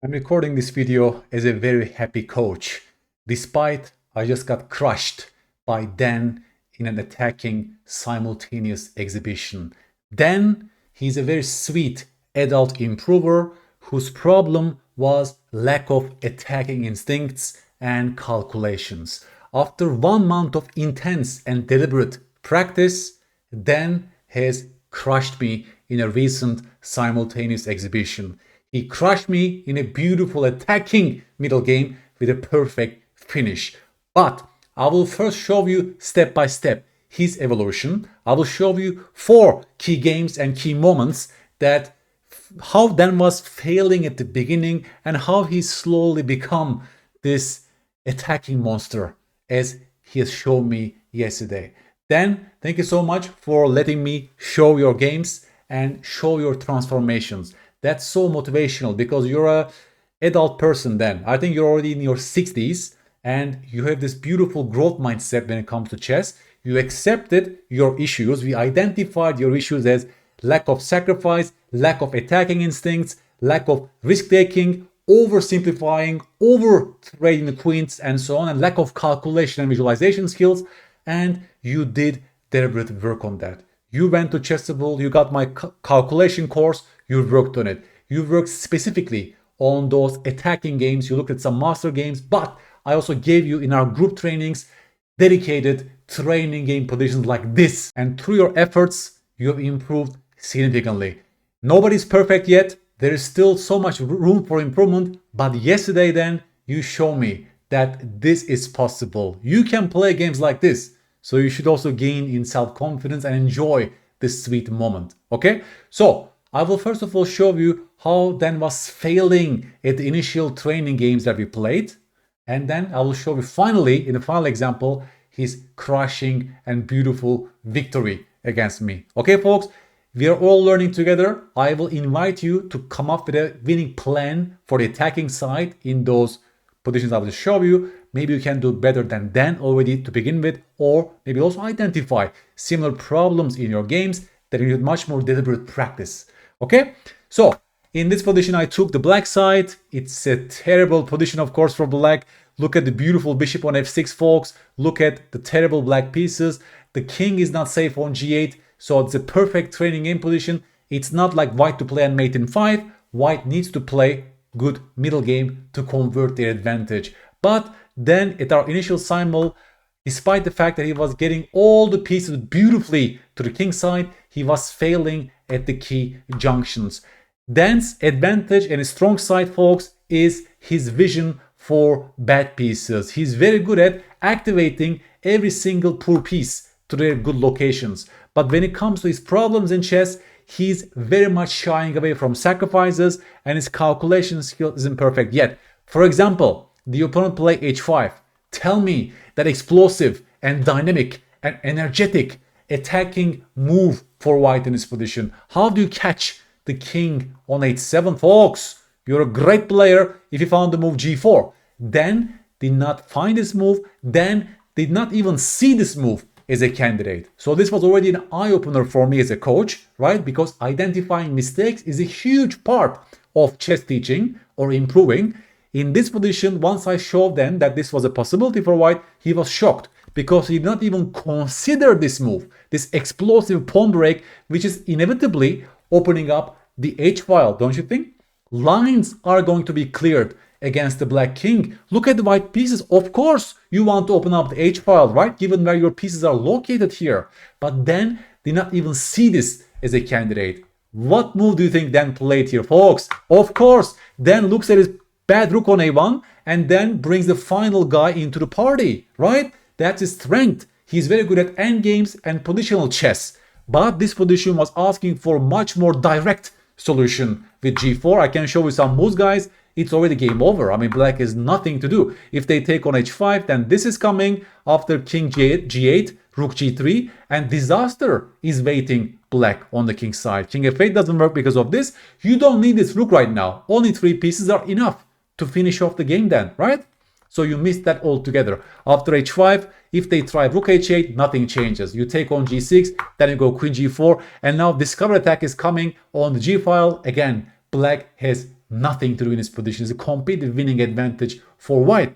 I'm recording this video as a very happy coach, despite I just got crushed by Dan in an attacking simultaneous exhibition. Dan, he's a very sweet adult improver whose problem was lack of attacking instincts and calculations. After 1 month of intense and deliberate practice, Dan has crushed me in a recent simultaneous exhibition. He crushed me in a beautiful attacking middle game with a perfect finish. But I will first show you step by step his evolution. I will show you 4 key games and key moments that how Dan was failing at the beginning and how he slowly become this attacking monster as he has shown me yesterday. Dan, thank you so much for letting me show your games and show your transformations. That's so motivational because you're a adult person then. I think you're already in your 60s and you have this beautiful growth mindset when it comes to chess. You accepted your issues. We identified your issues as lack of sacrifice, lack of attacking instincts, lack of risk-taking, oversimplifying, over-trading the queens and so on, and lack of calculation and visualization skills. And you did deliberate work on that. You went to Chessable, you got my calculation course, you worked on it. You worked specifically on those attacking games, you looked at some master games, but I also gave you in our group trainings dedicated training game positions like this. And through your efforts, you have improved significantly. Nobody's perfect yet. There is still so much room for improvement, but yesterday then you show me that this is possible. You can play games like this. So you should also gain in self-confidence and enjoy this sweet moment. Okay? So I will first of all show you how Dan was failing at the initial training games that we played. And then I will show you finally, in the final example, his crushing and beautiful victory against me. Okay, folks? We are all learning together. I will invite you to come up with a winning plan for the attacking side in those positions I will show you. Maybe you can do better than Dan already to begin with, or maybe also identify similar problems in your games that you need much more deliberate practice. Okay, so in this position I took the black side. It's a terrible position, of course, for black. Look at the beautiful bishop on f6, folks. Look at the terrible black pieces. The king is not safe on g8, so it's a perfect training game position. It's not like white to play and mate in 5. White needs to play good middle game to convert their advantage. But then at our initial simul, despite the fact that he was getting all the pieces beautifully to the king side, he was failing at the key junctions. Dan's advantage and his strong side, folks, is his vision for bad pieces. He's very good at activating every single poor piece to their good locations. But when it comes to his problems in chess, he's very much shying away from sacrifices and his calculation skill isn't perfect yet. For example, the opponent play h5. Tell me that explosive and dynamic and energetic attacking move for white in this position. How do you catch the king on h7, folks? You're a great player if you found the move g4. Dan did not find this move. Dan did not even see this move as a candidate. So this was already an eye-opener for me as a coach, right? Because identifying mistakes is a huge part of chess teaching or improving. In this position, once I showed them that this was a possibility for white, he was shocked because he did not even consider this move, this explosive pawn break, which is inevitably opening up the h-file, don't you think? Lines are going to be cleared against the black king. Look at the white pieces. Of course, you want to open up the h-file, right? Given where your pieces are located here. But Dan did not even see this as a candidate. What move do you think Dan played here, folks? Of course, Dan looks at his bad rook on a1 and then brings the final guy into the party, right? That's his strength. He's very good at endgames and positional chess. But this position was asking for much more direct solution with g4. I can show you some moves, guys. It's already game over. I mean, black has nothing to do. If they take on h5, then this is coming after king g8, rook g3, and disaster is waiting black on the king side. King f8 doesn't work because of this. You don't need this rook right now. Only 3 pieces are enough to finish off the game then, right? So you missed that altogether. After h5, if they try rook h8, nothing changes. You take on g6, then you go queen g4, and now discover attack is coming on the g file. Again, black has nothing to do in this position. It's a complete winning advantage for white.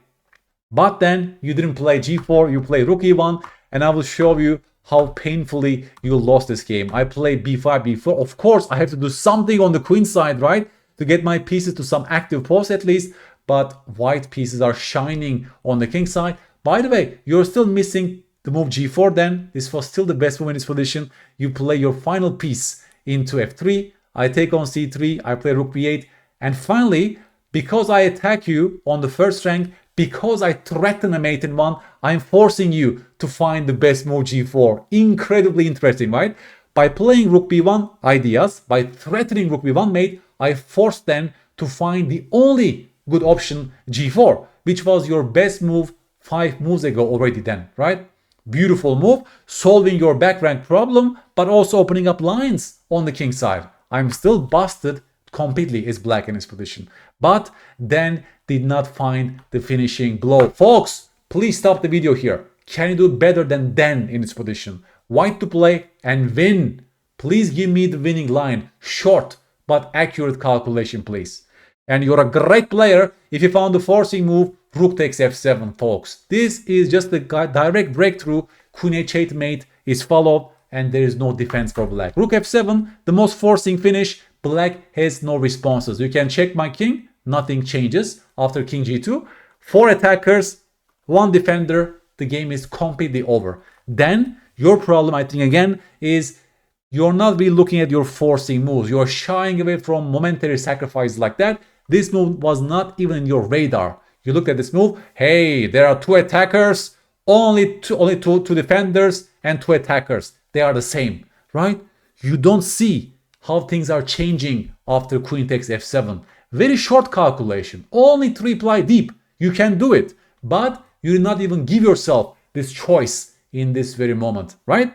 But then you didn't play g4, you play rook e1, and I will show you how painfully you lost this game. I played b5, b4. Of course, I have to do something on the queen side, right? To get my pieces to some active post at least. But white pieces are shining on the king side. By the way, you're still missing the move g4 then. This was still the best move in this position. You play your final piece into f3. I take on c3. I play rook b8. And finally, because I attack you on the first rank, because I threaten a mate in one, I'm forcing you to find the best move g4. Incredibly interesting, right? By playing rook b1 ideas, by threatening rook b1 mate, I forced them to find the only good option g4, which was your best move 5 moves ago already then, right? Beautiful move, solving your back rank problem, but also opening up lines on the king side. I'm still busted completely as black in this position, but then did not find the finishing blow. Folks, please stop the video here. Can you do better than then in this position? White to play and win. Please give me the winning line. Short but accurate calculation, please. And you're a great player if you found the forcing move, rook takes f7, folks. This is just the direct breakthrough. Queen h8 mate is followed and there is no defense for black. Rook f7, the most forcing finish. Black has no responses. You can check my king. Nothing changes after king g2. 4 attackers, 1 defender. The game is completely over. Then your problem, I think, again, is you're not really looking at your forcing moves. You're shying away from momentary sacrifices like that. This move was not even in your radar. You look at this move. Hey, there are 2 attackers, only two defenders and 2 attackers. They are the same, right? You don't see how things are changing after queen takes f7. Very short calculation, only 3 ply deep. You can do it, but you did not even give yourself this choice in this very moment, right?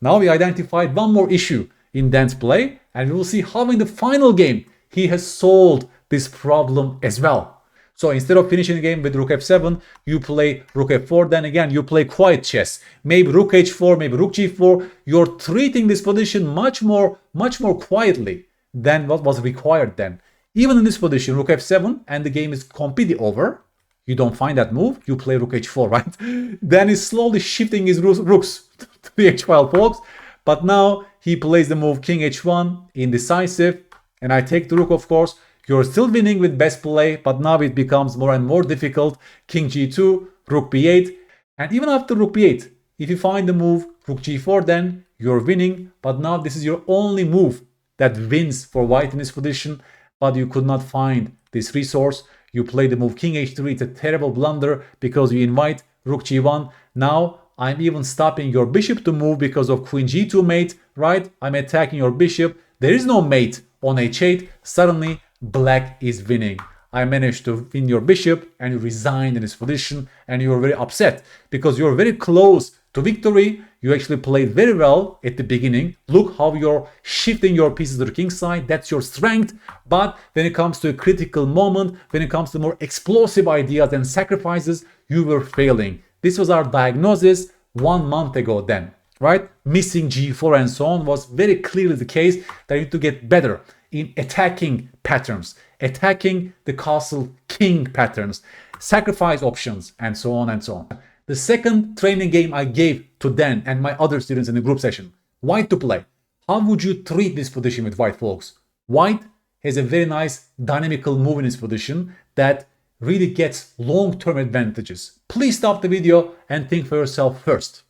Now we identified one more issue in Dan's play, and we will see how in the final game he has solved this problem as well. So instead of finishing the game with rook f7, you play rook f4, then again you play quiet chess. Maybe rook h4, maybe rook g4. You're treating this position much more quietly than what was required then. Even in this position, rook f7, and the game is completely over. You don't find that move, you play rook h4, right? Then he's slowly shifting his rooks to the h file, folks. But now he plays the move king h1, indecisive, and I take the rook, of course. You're still winning with best play, but now it becomes more and more difficult. King g2, rook b8, and even after rook b8, if you find the move rook g4, then you're winning. But now this is your only move that wins for white in this position, but you could not find this resource. You play the move king h3. It's a terrible blunder because you invite rook g1. Now I'm even stopping your bishop to move because of queen g2 mate, right? I'm attacking your bishop. There is no mate on h8. Suddenly black is winning. I managed to win your bishop and you resigned in this position and you were very upset because you're very close to victory. You actually played very well at the beginning. Look how you're shifting your pieces to the king side. That's your strength. But when it comes to a critical moment, when it comes to more explosive ideas and sacrifices, you were failing. This was our diagnosis 1 month ago then, right? Missing g4 and so on was very clearly the case that you need to get better in attacking patterns, attacking the castle king patterns, sacrifice options, and so on and so on. The second training game I gave to Dan and my other students in the group session, white to play. How would you treat this position with white, folks? White has a very nice dynamical move in this position that really gets long-term advantages. Please stop the video and think for yourself first.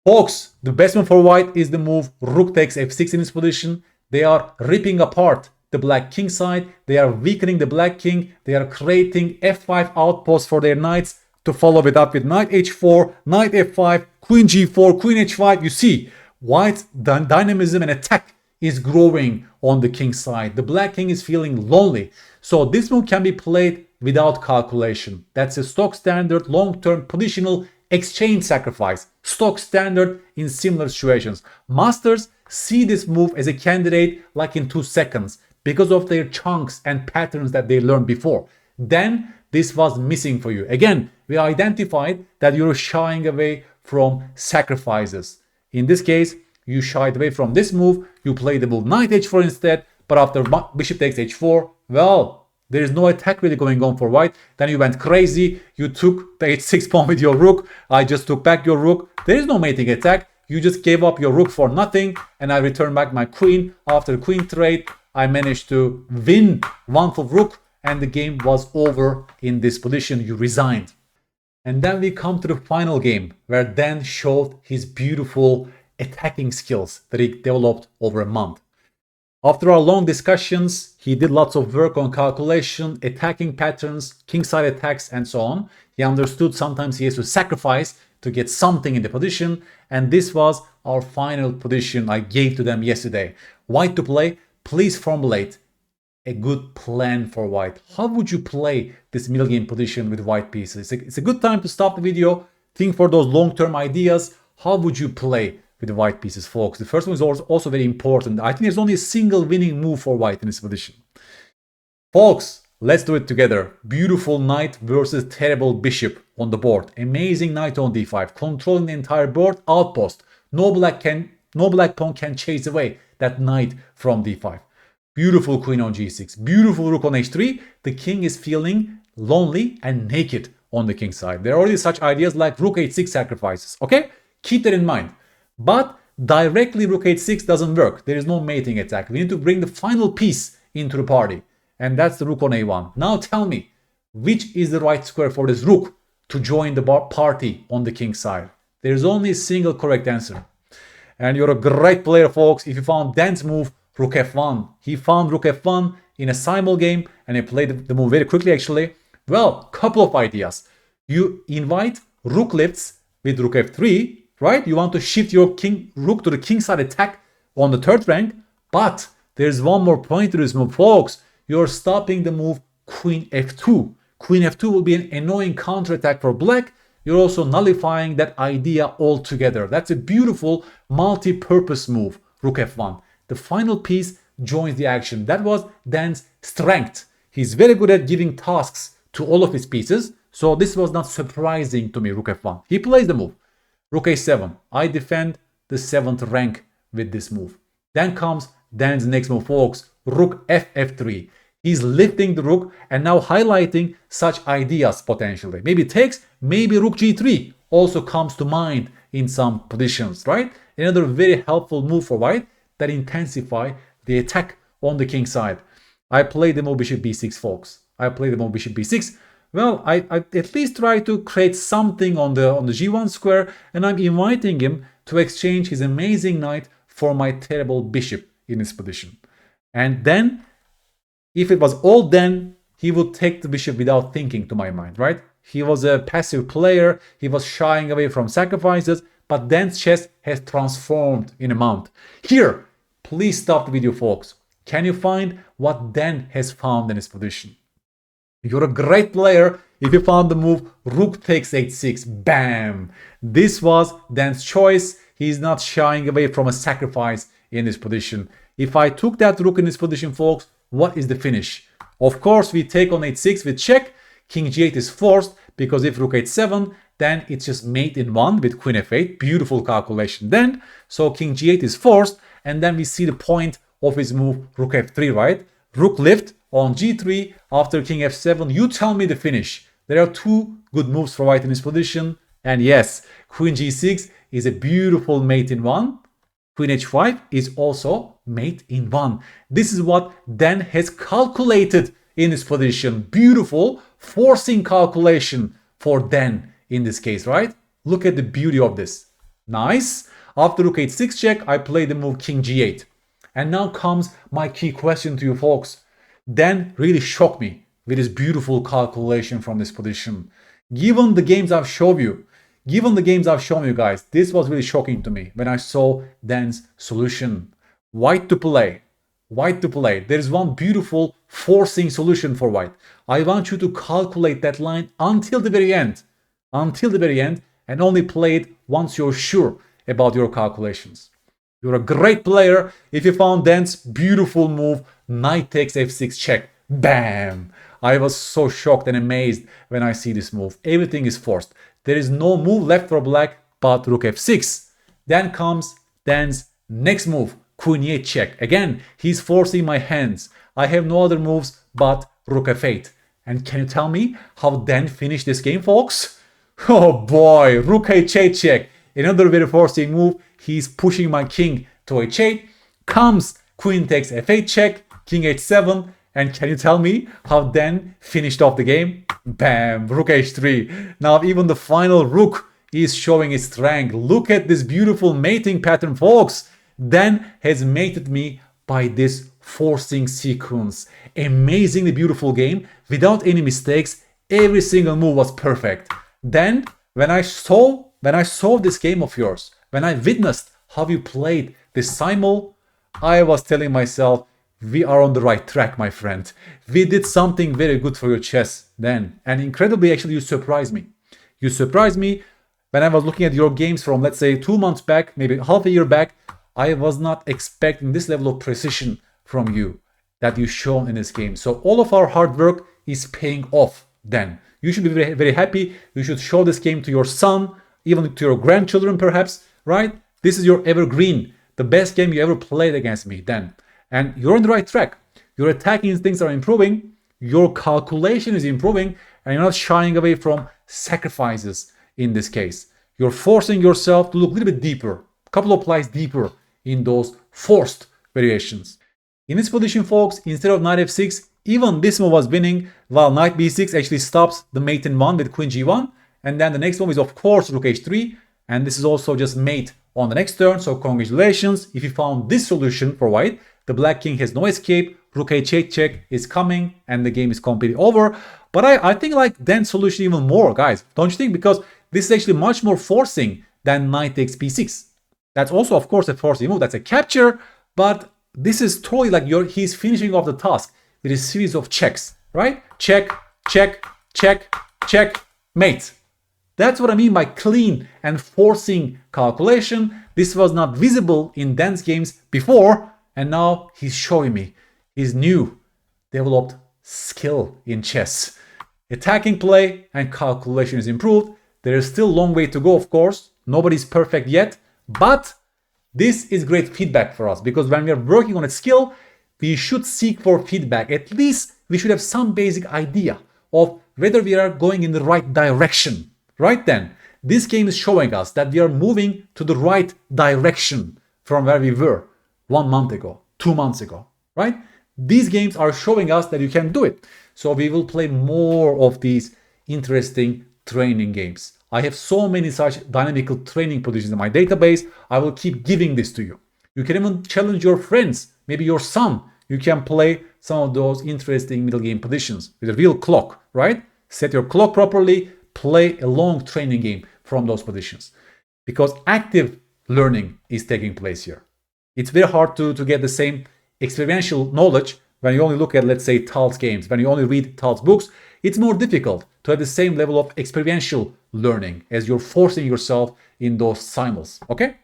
Folks, the best one for white is the move rook takes f6 in this position. They are ripping apart the black king side. They are weakening the black king. They are creating f5 outposts for their knights to follow it up with knight h4, knight f5, queen g4, queen h5. You see, white's dynamism and attack is growing on the king side. The black king is feeling lonely. So this move can be played without calculation. That's a stock standard long-term positional exchange sacrifice. Stock standard in similar situations. Masters see this move as a candidate like in 2 seconds because of their chunks and patterns that they learned before. Then this was missing for you. Again, we identified that you're shying away from sacrifices. In this case, you shied away from this move. You play the move knight h4 instead. But after bishop takes h4, well, there is no attack really going on for white. Then you went crazy. You took the h6 pawn with your rook. I just took back your rook. There is no mating attack. You just gave up your rook for nothing. And I returned back my queen. After the queen trade, I managed to win one full rook. And the game was over in this position. You resigned. And then we come to the final game, where Dan showed his beautiful attacking skills that he developed over a month. After our long discussions, he did lots of work on calculation, attacking patterns, kingside attacks, and so on. He understood sometimes he has to sacrifice to get something in the position, and this was our final position I gave to them yesterday. White to play, please formulate a good plan for white. How would you play this middle game position with white pieces? It's a good time to stop the video, think for those long-term ideas. How would you play with the white pieces, folks? The first one is also very important. I think there's only a single winning move for white in this position. Folks, let's do it together. Beautiful knight versus terrible bishop on the board. Amazing knight on d5, controlling the entire board, outpost. No black pawn can chase away that knight from d5. Beautiful queen on g6, beautiful rook on h3. The king is feeling lonely and naked on the king side. There are already such ideas like rook h6 sacrifices, okay? Keep that in mind. But directly rook h6 doesn't work. There is no mating attack. We need to bring the final piece into the party. And that's the rook on a1. Now tell me, which is the right square for this rook to join the party on the king side? There is only a single correct answer. And you're a great player, folks, if you found Dan's move, rook f1. He found rook f1 in a simul game, and he played the move very quickly, actually. Well, couple of ideas. You invite rook lifts with rook f3, right? You want to shift your rook to the kingside attack on the third rank. But there's one more point to this move, folks. You're stopping the move queen f2. Queen f2 will be an annoying counterattack for black. You're also nullifying that idea altogether. That's a beautiful multi-purpose move, rook f1. The final piece joins the action. That was Dan's strength. He's very good at giving tasks to all of his pieces. So this was not surprising to me, rook f1. He plays the move. Rook a7. I defend the 7th rank with this move. Then comes Dan's next move, folks. Rook f3. He's lifting the rook and now highlighting such ideas potentially. Maybe takes, maybe rook g3 also comes to mind in some positions, right? Another very helpful move for white that intensify the attack on the king side. I play the move bishop b6, folks. I play the move bishop b6. Well, I at least try to create something on the g1 square, and I'm inviting him to exchange his amazing knight for my terrible bishop in this position. And then, if it was all then, he would take the bishop without thinking, to my mind, right? He was a passive player. He was shying away from sacrifices, but Dan's chess has transformed in a month. Here, please stop the video, folks. Can you find what Dan has found in his position? You're a great player if you found the move rook takes h6. Bam! This was Dan's choice. He's not shying away from a sacrifice in this position. If I took that rook in this position, folks, what is the finish? Of course, we take on h6 with check. King g8 is forced because if rook h7, then it's just mate in one with queen f8. Beautiful calculation then. So king g8 is forced, and then we see the point of his move rook f3, right? Rook lift on g3 after king f7. You tell me the finish. There are two good moves for white in this position. And yes, queen g6 is a beautiful mate in one. Queen h5 is also mate in one. This is what Dan has calculated in this position. Beautiful forcing calculation for Dan in this case, right? Look at the beauty of this. Nice. After rook h6 check, I play the move king g8. And now comes my key question to you, folks. Dan really shocked me with his beautiful calculation from this position. Given the games I've shown you, guys, this was really shocking to me when I saw Dan's solution. White to play. There is one beautiful forcing solution for white. I want you to calculate that line until the very end. And only play it once you're sure about your calculations. You're a great player if you found Dan's beautiful move, knight takes f6 check. Bam! I was so shocked and amazed when I see this move. Everything is forced. There is no move left for black but rook f6. Then comes Dan's next move, queen e8 check. Again, he's forcing my hands. I have no other moves but rook f8. And can you tell me how Dan finished this game, folks? Oh boy, rook h8 check. Another very forcing move. He's pushing my king to h8. Comes queen takes f8 check, king h7. And can you tell me how Dan finished off the game? Bam, rook h3. Now even the final rook is showing its strength. Look at this beautiful mating pattern, folks. Dan has mated me by this forcing sequence. Amazingly beautiful game without any mistakes. Every single move was perfect. Then when I saw this game of yours, when I witnessed how you played this simul, I was telling myself, we are on the right track, my friend. We did something very good for your chess then. And incredibly, actually, you surprised me. You surprised me when I was looking at your games from, let's say, 2 months back, maybe half a year back. I was not expecting this level of precision from you that you've shown in this game. So all of our hard work is paying off then. You should be very, very happy. You should show this game to your son, even to your grandchildren perhaps, right? This is your evergreen, the best game you ever played against me then. And you're on the right track. Your attacking instincts are improving, your calculation is improving, and you're not shying away from sacrifices in this case. You're forcing yourself to look a little bit deeper, a couple of plies deeper in those forced variations. In this position, folks, instead of knight f6, even this move was winning, while knight b6 actually stops the mate in one with queen g1. And then the next move is, of course, rook h3. And this is also just mate on the next turn. So congratulations if you found this solution for white. The black king has no escape. Rook h8 check is coming and the game is completely over. But I think I like Dan's solution even more, guys. Don't you think? Because this is actually much more forcing than knight takes b6. That's also, of course, a forcing move. That's a capture. But this is totally like he's finishing off the task with a series of checks, right? Check, check, check, check, mate. That's what I mean by clean and forcing calculation. This was not visible in Dan's games before, and now he's showing me his new developed skill in chess. Attacking play and calculation is improved. There is still a long way to go, of course. Nobody's perfect yet, but this is great feedback for us because when we are working on a skill, we should seek for feedback. At least we should have some basic idea of whether we are going in the right direction. Right then, this game is showing us that we are moving to the right direction from where we were 1 month ago, 2 months ago, right? These games are showing us that you can do it. So we will play more of these interesting training games. I have so many such dynamical training positions in my database. I will keep giving this to you. You can even challenge your friends, maybe your son. You can play some of those interesting middle game positions with a real clock, right? Set your clock properly, play a long training game from those positions. Because active learning is taking place here. It's very hard to get the same experiential knowledge when you only look at, let's say, Tal's games. When you only read Tal's books, it's more difficult to have the same level of experiential learning as you're forcing yourself in those simuls, okay?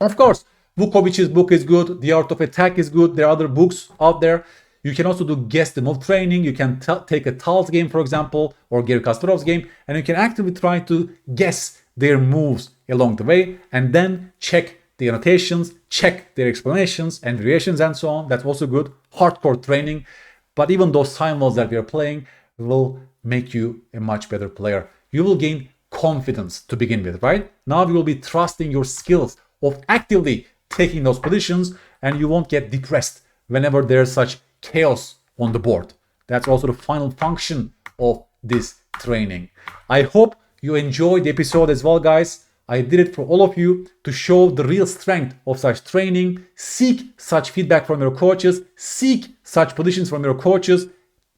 Of course, Vukovic's book is good. The Art of Attack is good. There are other books out there. You can also do guess the move training. You can take a Tal's game, for example, or Garry Kasparov's game, and you can actively try to guess their moves along the way and then check the annotations, check their explanations and variations and so on. That's also good. Hardcore training. But even those simuls that we are playing will make you a much better player. You will gain confidence to begin with, right? Now you will be trusting your skills of actively taking those positions, and you won't get depressed whenever there's such chaos on the board. That's also the final function of this training. I hope you enjoyed the episode as well, guys. I did it for all of you to show the real strength of such training. Seek such feedback from your coaches. Seek such positions from your coaches.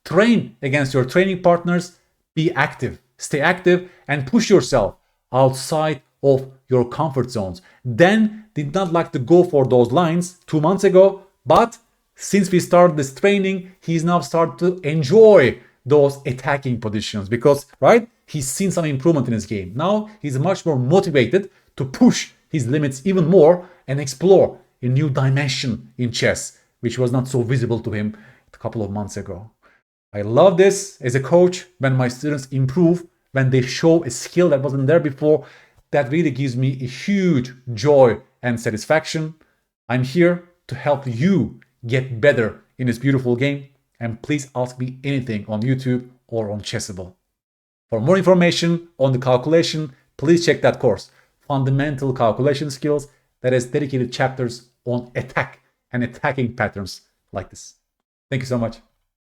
Train against your training partners. Be active. Stay active and push yourself outside of your comfort zones. Dan did not like to go for those lines 2 months ago, but since we started this training, he's now started to enjoy those attacking positions because, right, he's seen some improvement in his game. Now he's much more motivated to push his limits even more and explore a new dimension in chess, which was not so visible to him a couple of months ago. I love this as a coach when my students improve, when they show a skill that wasn't there before. That really gives me a huge joy and satisfaction. I'm here to help you get better in this beautiful game. And please ask me anything on YouTube or on Chessable. For more information on the calculation, please check that course, Fundamental Calculation Skills, that has dedicated chapters on attack and attacking patterns like this. Thank you so much.